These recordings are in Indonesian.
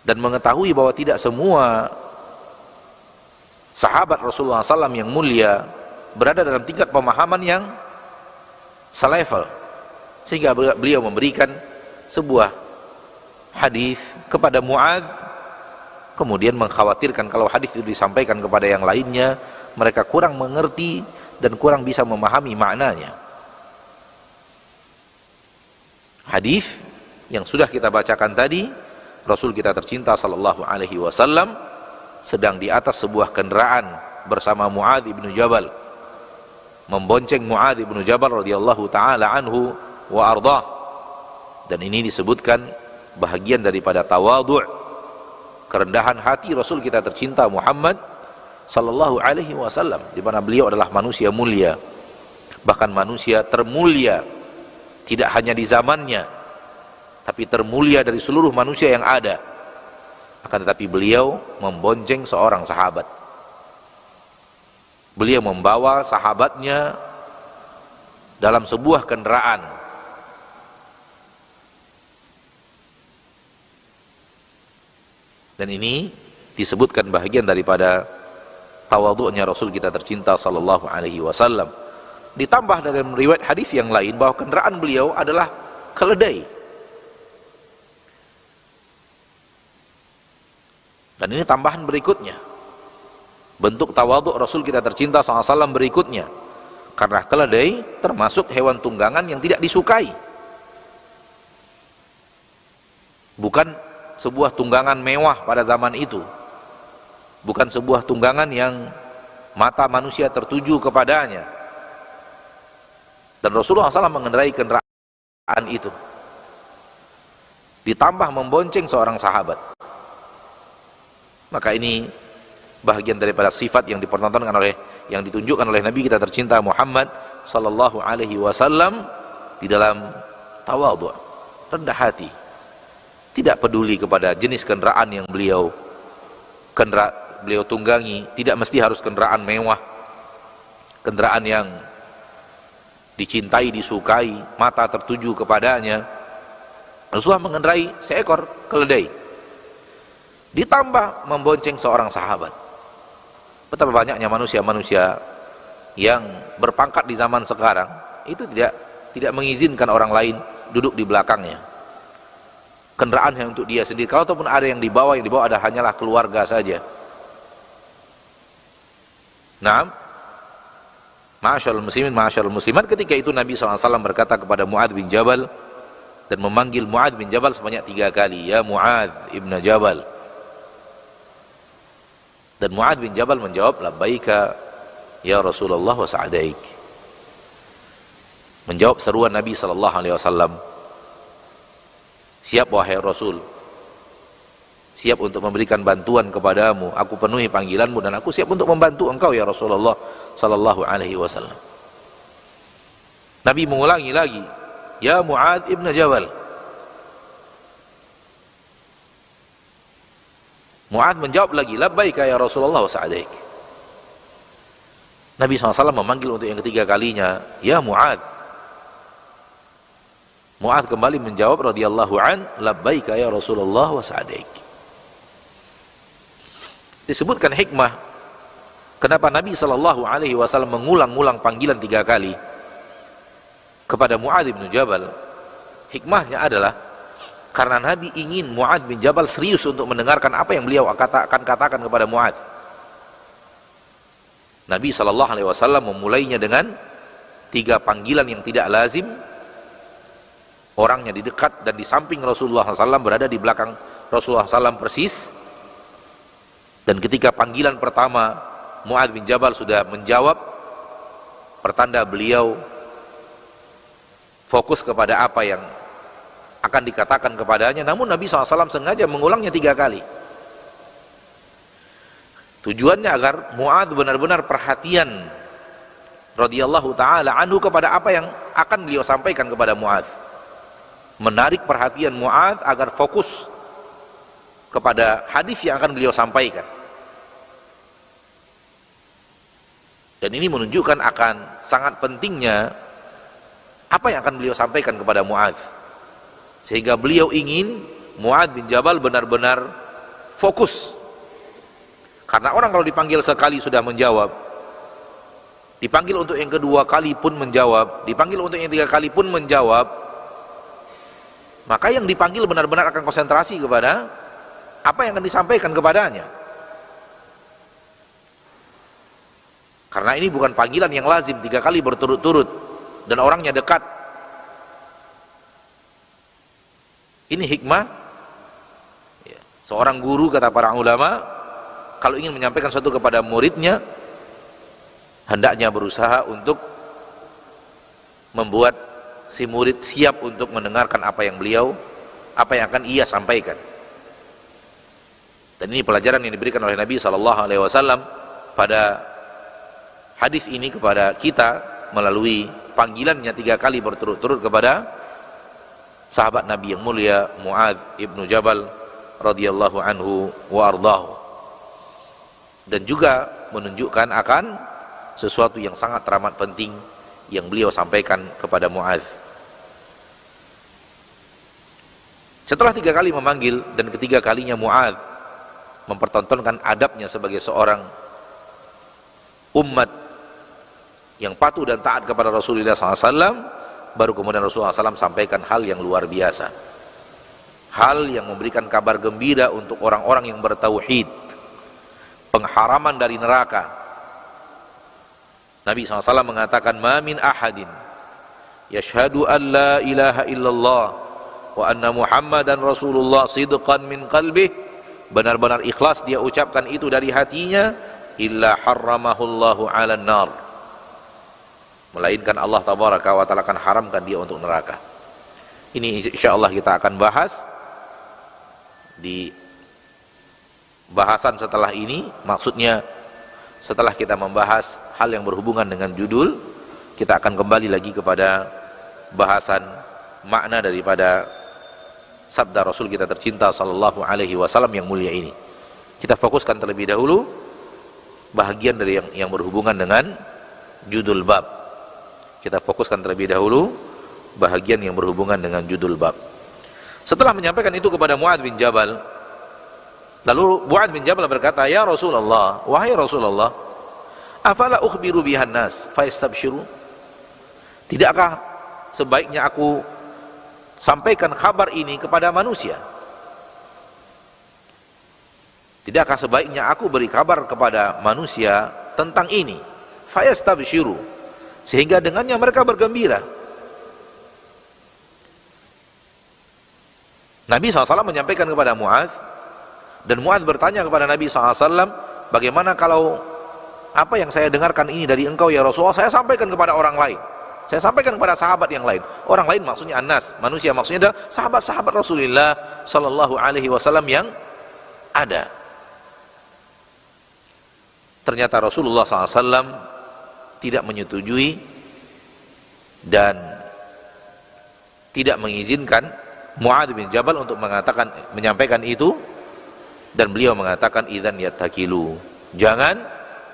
dan mengetahui bahwa tidak semua sahabat Rasulullah SAW yang mulia berada dalam tingkat pemahaman yang selevel, sehingga beliau memberikan sebuah hadis kepada Muadz, kemudian mengkhawatirkan kalau hadis itu disampaikan kepada yang lainnya mereka kurang mengerti dan kurang bisa memahami maknanya. Hadis yang sudah kita bacakan tadi, Rasul kita tercinta sallallahu alaihi wasallam sedang di atas sebuah kendaraan bersama Muadz bin Jabal, membonceng Muadz bin Jabal radhiyallahu taala anhu wa ardhah. Dan ini disebutkan bahagian daripada tawadhu', kerendahan hati Rasul kita tercinta Muhammad sallallahu alaihi wasallam, di mana beliau adalah manusia mulia, bahkan manusia termulia tidak hanya di zamannya, tapi termulia dari seluruh manusia yang ada. Akan tetapi beliau membonceng seorang sahabat. Beliau membawa sahabatnya dalam sebuah kendaraan. Dan ini disebutkan bahagian daripada tawadhu'nya Rasul kita tercinta sallallahu alaihi wasallam. Ditambah dalam riwayat hadis yang lain bahwa kendaraan beliau adalah keledai. Dan ini tambahan berikutnya, bentuk tawadhu' Rasul kita tercinta sallallahu alaihi wasallam berikutnya, karena keledai termasuk hewan tunggangan yang tidak disukai. Bukan sebuah tunggangan mewah pada zaman itu, bukan sebuah tunggangan yang mata manusia tertuju kepadanya. Dan Rasulullah SAW mengendarai kendaraan itu, ditambah membonceng seorang sahabat. Maka ini bahagian daripada sifat yang dipertontonkan oleh, yang ditunjukkan oleh Nabi kita tercinta Muhammad sallallahu alaihi wasallam di dalam tawadhu', rendah hati, tidak peduli kepada jenis kendaraan yang beliau tunggangi. Tidak mesti harus kendaraan mewah, kendaraan yang dicintai, disukai, mata tertuju kepadanya. Rasulullah mengendarai seekor keledai, ditambah membonceng seorang sahabat. Betapa banyaknya manusia-manusia yang berpangkat di zaman sekarang itu tidak mengizinkan orang lain duduk di belakangnya. Kendaraan yang untuk dia sendiri, kalau ataupun ada yang dibawa ada hanyalah keluarga saja. Naam, ma'asyarul muslimin, ma'asyarul muslimat, ketika itu Nabi SAW berkata kepada Muadz bin Jabal, dan memanggil Muadz bin Jabal sebanyak 3 kali, ya Muadz ibn Jabal. Dan Muadz bin Jabal menjawab, labbaika ya Rasulullah wa sa'adaik. Menjawab seruan Nabi sallallahu alaihi wasallam, siap wahai Rasul, siap untuk memberikan bantuan kepadamu, aku penuhi panggilanmu dan aku siap untuk membantu engkau ya Rasulullah sallallahu alaihi wasallam. Nabi mengulangi lagi, ya Muadz ibn Jabal. Muadz menjawab lagi, labbaika ya Rasulullah wa sa'adaik. Nabi SAW memanggil untuk yang ketiga kalinya, ya Muadz. Muadz kembali menjawab radhiyallahu an, labbaika ya Rasulullah wa sa'adaik. Disebutkan hikmah kenapa Nabi SAW mengulang-ulang panggilan 3 kali kepada Muadz bin Jabal. Hikmahnya adalah karena Nabi ingin Muadz bin Jabal serius untuk mendengarkan apa yang beliau akan katakan kepada Muadz. Nabi SAW memulainya dengan 3 panggilan yang tidak lazim. Orangnya di dekat dan di samping Rasulullah SAW, berada di belakang Rasulullah SAW persis. Dan ketika panggilan pertama Muadz bin Jabal sudah menjawab, pertanda beliau fokus kepada apa yang akan dikatakan kepadanya. Namun Nabi SAW sengaja mengulangnya 3 kali. Tujuannya agar Muadz benar-benar perhatian radhiyallahu ta'ala anhu kepada apa yang akan beliau sampaikan kepada Muadz. Menarik perhatian Muadz agar fokus kepada hadis yang akan beliau sampaikan. Dan ini menunjukkan akan sangat pentingnya apa yang akan beliau sampaikan kepada Muadz, sehingga beliau ingin Muadz bin Jabal benar-benar fokus. Karena orang kalau dipanggil sekali sudah menjawab, dipanggil untuk yang kedua kali pun menjawab, dipanggil untuk yang 3 kali pun menjawab, maka yang dipanggil benar-benar akan konsentrasi kepada apa yang akan disampaikan kepadanya. Karena ini bukan panggilan yang lazim 3 kali berturut-turut dan orangnya dekat. Ini hikmah. Seorang guru, kata para ulama, kalau ingin menyampaikan sesuatu kepada muridnya, hendaknya berusaha untuk membuat si murid siap untuk mendengarkan apa yang akan ia sampaikan. Dan ini pelajaran yang diberikan oleh Nabi SAW pada hadis ini kepada kita melalui panggilannya 3 kali berturut-turut kepada sahabat Nabi yang mulia Mu'adz ibnu Jabal radhiyallahu anhu wa ardahu, dan juga menunjukkan akan sesuatu yang sangat teramat penting yang beliau sampaikan kepada Mu'adz. Setelah 3 kali memanggil dan ketiga kalinya Mu'adz mempertontonkan adabnya sebagai seorang umat yang patuh dan taat kepada Rasulullah SAW, baru kemudian Rasulullah SAW sampaikan hal yang luar biasa, hal yang memberikan kabar gembira untuk orang-orang yang bertauhid, pengharaman dari neraka. Nabi SAW mengatakan, ma min ahadin yashhadu an la ilaha illallah wa anna muhammadan rasulullah sidqan min qalbih, benar-benar ikhlas dia ucapkan itu dari hatinya, illa harramahullahu ala nar, melainkan Allah tabaraka wa ta'ala akan haramkan dia untuk neraka. Ini insyaallah kita akan bahas di bahasan setelah ini. Maksudnya setelah kita membahas hal yang berhubungan dengan judul, kita akan kembali lagi kepada bahasan makna daripada sabda Rasul kita tercinta sallallahu alaihi wasallam yang mulia ini. Kita fokuskan terlebih dahulu bahagian dari yang berhubungan dengan judul bab. Kita fokuskan terlebih dahulu bahagian yang berhubungan dengan judul bab. Setelah menyampaikan itu kepada Mu'adz bin Jabal, lalu Mu'adz bin Jabal berkata, ya Rasulullah, wahai Rasulullah, afala ukhbiru bihan nas fayastabshiru, tidakkah sebaiknya aku sampaikan kabar ini kepada manusia? Tidakkah sebaiknya aku beri kabar kepada manusia tentang ini, fayastabshiru, sehingga dengannya mereka bergembira? Nabi SAW menyampaikan kepada Mu'adz, dan Mu'adz bertanya kepada Nabi SAW, bagaimana kalau apa yang saya dengarkan ini dari engkau ya Rasulullah, saya sampaikan kepada orang lain, saya sampaikan kepada sahabat yang lain. Orang lain maksudnya annas, manusia maksudnya adalah sahabat-sahabat Rasulullah Sallallahu Alaihi Wasallam yang ada. Ternyata Rasulullah SAW tidak menyetujui dan tidak mengizinkan Mu'adz bin Jabal untuk menyampaikan itu, dan beliau mengatakan, idzan yattakilu, jangan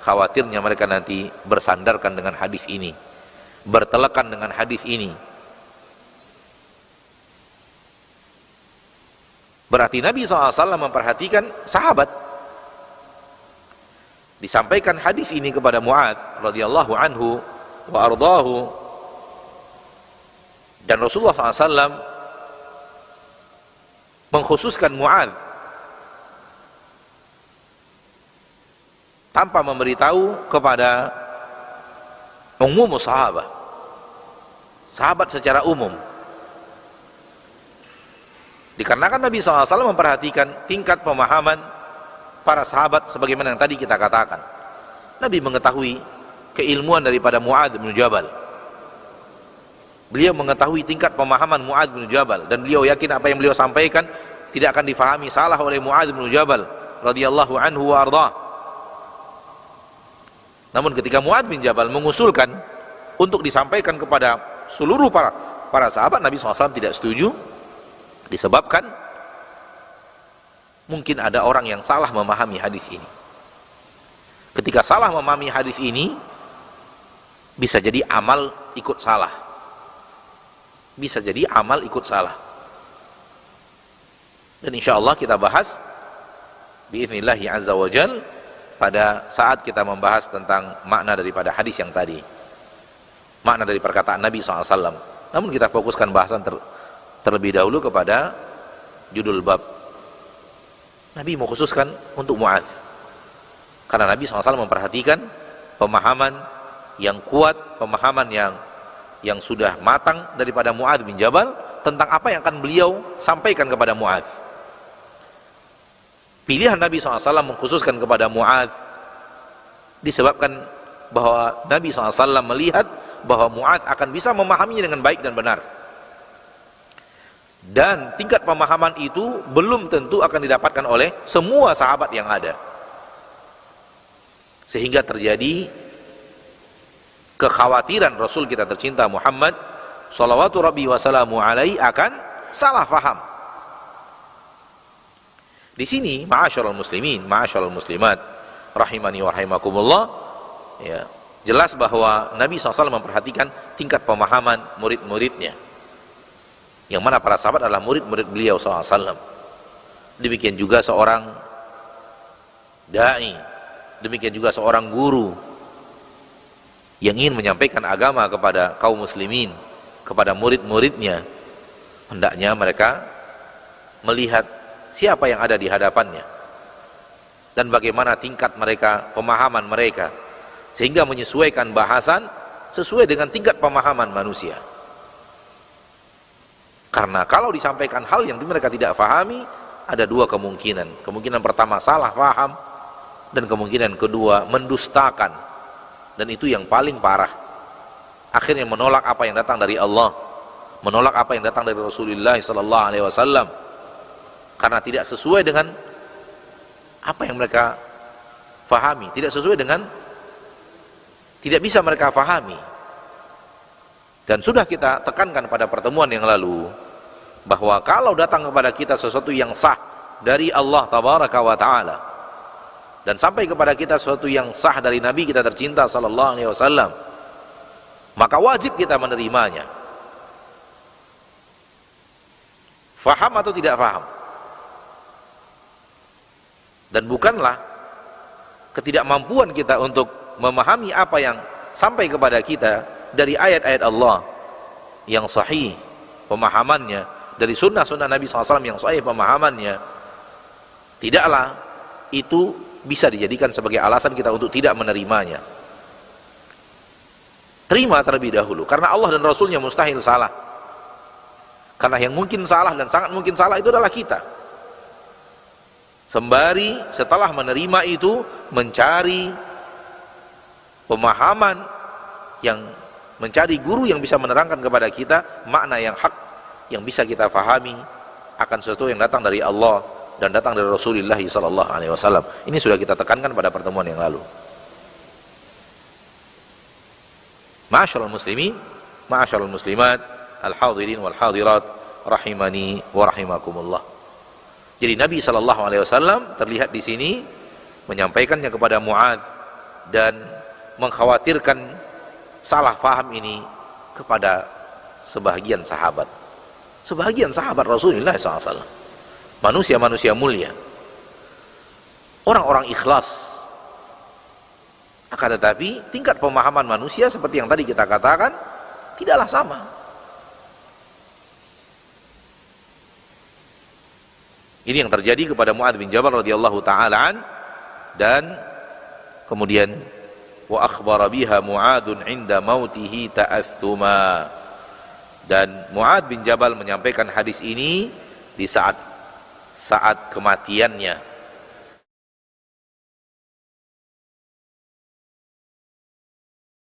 khawatirnya mereka nanti bersandarkan dengan hadis ini, bertelekan dengan hadis ini. Berarti Nabi SAW memperhatikan sahabat. Disampaikan hadis ini kepada Mu'adz radhiyallahu anhu wa ardahu, dan Rasulullah SAW mengkhususkan Mu'adz tanpa memberitahu kepada umum sahabat, sahabat secara umum. Dikarenakan Nabi SAW memperhatikan tingkat pemahaman para sahabat, sebagaimana yang tadi kita katakan. Nabi mengetahui keilmuan daripada Mu'adz bin Jabal. Beliau mengetahui tingkat pemahaman Mu'adz bin Jabal, dan beliau yakin apa yang beliau sampaikan tidak akan difahami salah oleh Mu'adz bin Jabal radhiyallahu anhu wa ardhah. Namun ketika Mu'adz bin Jabal mengusulkan untuk disampaikan kepada seluruh para sahabat, Nabi SAW tidak setuju, disebabkan mungkin ada orang yang salah memahami hadis ini. Ketika salah memahami hadis ini, bisa jadi amal ikut salah. Bisa jadi amal ikut salah. Dan insya Allah kita bahas biiznillahi azza wa jal pada saat kita membahas tentang makna daripada hadis yang tadi, makna dari perkataan Nabi SAW. Namun kita fokuskan bahasan terlebih dahulu kepada judul bab. Nabi mengkhususkan untuk Mu'adz karena Nabi SAW memperhatikan pemahaman yang kuat, pemahaman yang sudah matang daripada Mu'adz bin Jabal tentang apa yang akan beliau sampaikan kepada Mu'adz. Pilihan Nabi SAW mengkhususkan kepada Mu'adz disebabkan bahwa Nabi SAW melihat bahwa Mu'adz akan bisa memahaminya dengan baik dan benar, dan tingkat pemahaman itu belum tentu akan didapatkan oleh semua sahabat yang ada, sehingga terjadi kekhawatiran Rasul kita tercinta Muhammad salawatu rabbi wassalamu alaihi akan salah faham. Di sini ma'asyiral muslimin, ma'asyiral muslimat rahimani wa rahimakumullah, ya, jelas bahwa Nabi SAW memperhatikan tingkat pemahaman murid-muridnya, yang mana para sahabat adalah murid-murid beliau SAW. Demikian juga seorang da'i, demikian juga seorang guru yang ingin menyampaikan agama kepada kaum muslimin, kepada murid-muridnya, hendaknya mereka melihat siapa yang ada di hadapannya dan bagaimana tingkat mereka, pemahaman mereka, sehingga menyesuaikan bahasan sesuai dengan tingkat pemahaman manusia. Karena kalau disampaikan hal yang mereka tidak fahami, ada dua kemungkinan. Kemungkinan pertama salah faham, dan kemungkinan kedua mendustakan, dan itu yang paling parah. Akhirnya menolak apa yang datang dari Allah, menolak apa yang datang dari Rasulullah SAW, karena tidak sesuai dengan apa yang mereka fahami, tidak sesuai dengan, tidak bisa mereka fahami. Dan sudah kita tekankan pada pertemuan yang lalu bahwa kalau datang kepada kita sesuatu yang sah dari Allah tabaraka wa taala, dan sampai kepada kita sesuatu yang sah dari Nabi kita tercinta sallallahu alaihi wasallam, maka wajib kita menerimanya. Faham atau tidak faham. Dan bukanlah ketidakmampuan kita untuk memahami apa yang sampai kepada kita dari ayat-ayat Allah yang sahih pemahamannya, dari sunnah-sunnah Nabi SAW yang sahih pemahamannya, tidaklah itu bisa dijadikan sebagai alasan kita untuk tidak menerimanya. Terima terlebih dahulu, karena Allah dan Rasulnya mustahil salah. Karena yang mungkin salah dan sangat mungkin salah itu adalah kita. Sembari setelah menerima itu mencari pemahaman, yang mencari guru yang bisa menerangkan kepada kita makna yang hak, yang bisa kita fahami akan sesuatu yang datang dari Allah dan datang dari Rasulullah SAW. Ini sudah kita tekankan pada pertemuan yang lalu. Ma'asyiral muslimin, ma'asyiral muslimat, al-hadirin wal hadirat rahimani wa rahimakumullah. Jadi Nabi SAW terlihat di sini menyampaikannya kepada Mu'adz dan mengkhawatirkan salah faham ini kepada sebahagian sahabat. Sebahagian sahabat Rasulullah SAW, manusia-manusia mulia, orang-orang ikhlas. Akan tetapi tingkat pemahaman manusia seperti yang tadi kita katakan tidaklah sama. Ini yang terjadi kepada Mu'adz bin Jabal radhiyallahu taala an, dan kemudian wa akhbara biha Mu'adzun 'inda mautihi ta'athuma, dan Mu'adz bin Jabal menyampaikan hadis ini di saat kematiannya,